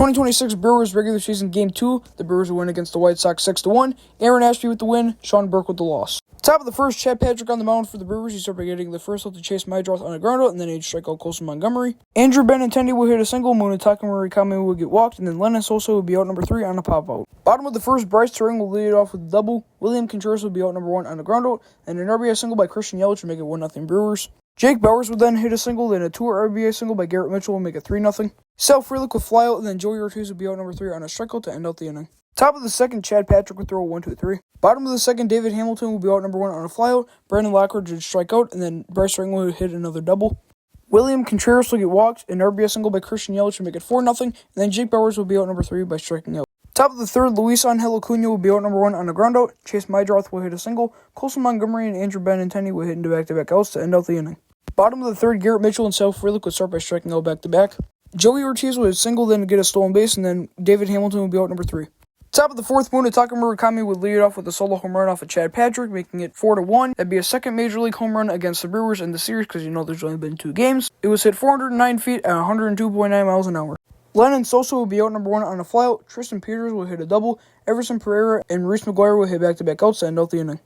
2026 Brewers regular season game 2, the Brewers will win against the White Sox 6-1. Aaron Ashby with the win, Sean Burke with the loss. Top of the first, Chad Patrick on the mound for the Brewers. He started by getting the first out to Chase Mydroth on a groundout, and then he'd strike out Colson Montgomery. Andrew Benintendi will hit a single, Munetaka Murakami will get walked, and then Lennon Sosa will be out number 3 on a pop-out. Bottom of the first, Bryce Terang will lead it off with a double. William Contreras will be out number 1 on a groundout, and an RBI single by Christian Yelich will make it 1-0 Brewers. Jake Bauers would then hit a single, then a 2 RBI single by Garrett Mitchell will make it 3-0. Sal Frelick would fly out, and then Joey Ortiz would be out number 3 on a strikeout to end out the inning. Top of the second, Chad Patrick would throw a 1-2-3. Bottom of the second, David Hamilton will be out number 1 on a flyout. Brandon Lockridge would strike out, and then Bryce Terang would hit another double. William Contreras will get walked, an RBI single by Christian Yelich will make it 4-0, and then Jake Bauers will be out number 3 by striking out. Top of the third, Luis Angel Acuna will be out number 1 on a groundout. Chase Mydroth will hit a single. Colson Montgomery and Andrew Benintendi will hit into back-to-back outs to end out the inning. Bottom of the third, Garrett Mitchell and Sal Frelick would start by striking out back-to-back. Joey Ortiz will hit a single, then get a stolen base, and then David Hamilton will be out number 3. Top of the fourth, Munetaka Murakami would lead it off with a solo home run off of Chad Patrick, making it 4-1. That'd be a second Major League home run against the Brewers in the series because there's only been 2 games. It was hit 409 feet at 102.9 miles an hour. Lennon Sosa will be out number 1 on a flyout. Tristan Peters will hit a double. Everson Pereira and Reese McGuire will hit back-to-back outs to end out the inning.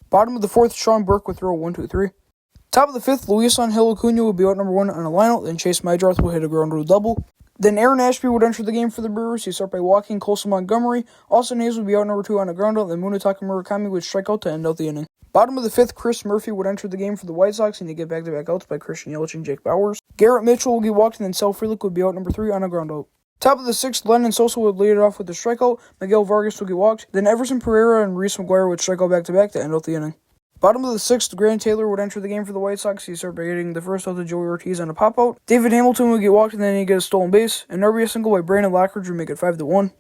Bottom of the fourth, Sean Burke would throw a 1-2-3. Top of the fifth, Luis Angel Acuna will be out number 1 on a lineout. Then Chase Mydroth will hit a ground rule double. Then Aaron Ashby would enter the game for the Brewers. He'd start by walking Colson Montgomery. Austin Hayes would be out number 2 on a groundout. Then Munetaka Murakami would strike out to end out the inning. Bottom of the fifth, Chris Murphy would enter the game for the White Sox, and he'd get back-to-back outs by Christian Yelich and Jake Bauers. Garrett Mitchell will get walked, and then Sal Frelick would be out number 3 on a groundout. Top of the sixth, Lennon Sosa would lead it off with a strikeout. Miguel Vargas would get walked. Then Everson Pereira and Reese McGuire would strike out back-to-back to end out the inning. Bottom of the sixth, Grant Taylor would enter the game for the White Sox. He'd start by hitting the first out to Joey Ortiz on a pop-out. David Hamilton would get walked, and then he'd get a stolen base. An RBI single by Brandon Lockridge would make it 5-1.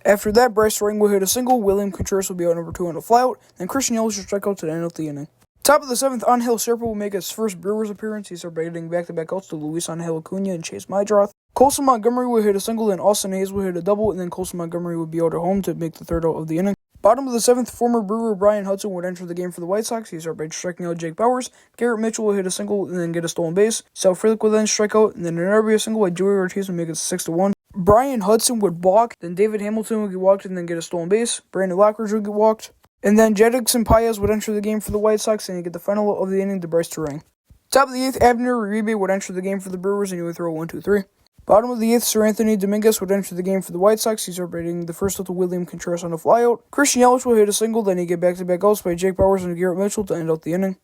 After that, Bryce Terang would hit a single. William Contreras would be out number 2 on a flyout. Then Christian Yelich would strike out to end out the inning. Top of the seventh, Angel Serpa will make his first Brewers appearance. He'd start by hitting back-to-back outs to Luis Angel Acuna and Chase Mydroth. Colson Montgomery would hit a single, then Austin Hayes would hit a double, and then Colson Montgomery would be out at home to make the third out of the inning. Bottom of the seventh, former Brewer Brian Hudson would enter the game for the White Sox. He'd start by striking out Jake Bauers. Garrett Mitchell will hit a single and then get a stolen base. Sal Frelick would then strike out, and then an RBI single by Joey Ortiz would make it 6-1. Brian Hudson would balk, then David Hamilton would get walked and then get a stolen base. Brandon Lockridge would get walked. And then Jedrickson Paez would enter the game for the White Sox, and he'd get the final out of the inning to Bryce Terang. Top of the eighth, Abner Uribe would enter the game for the Brewers, and he would throw a 1-2-3. Bottom of the eighth, Sir Anthony Dominguez would enter the game for the White Sox. He's operating the first out to William Contreras on a flyout. Christian Yelich will hit a single, then he'd get back-to-back outs by Jake Bauers and Garrett Mitchell to end out the inning.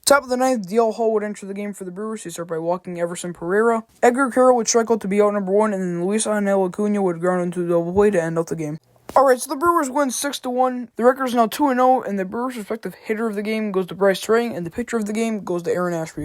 Top of the ninth, DL Hall would enter the game for the Brewers. He'd start by walking Everson Pereira. Edgar Carroll would strike out to be out number 1, and then Luis Angel Acuna would ground into a double play to end out the game. Alright, so the Brewers win 6-1. The record is now 2-0, and the Brewers' respective hitter of the game goes to Bryce Terang, and the pitcher of the game goes to Aaron Ashby.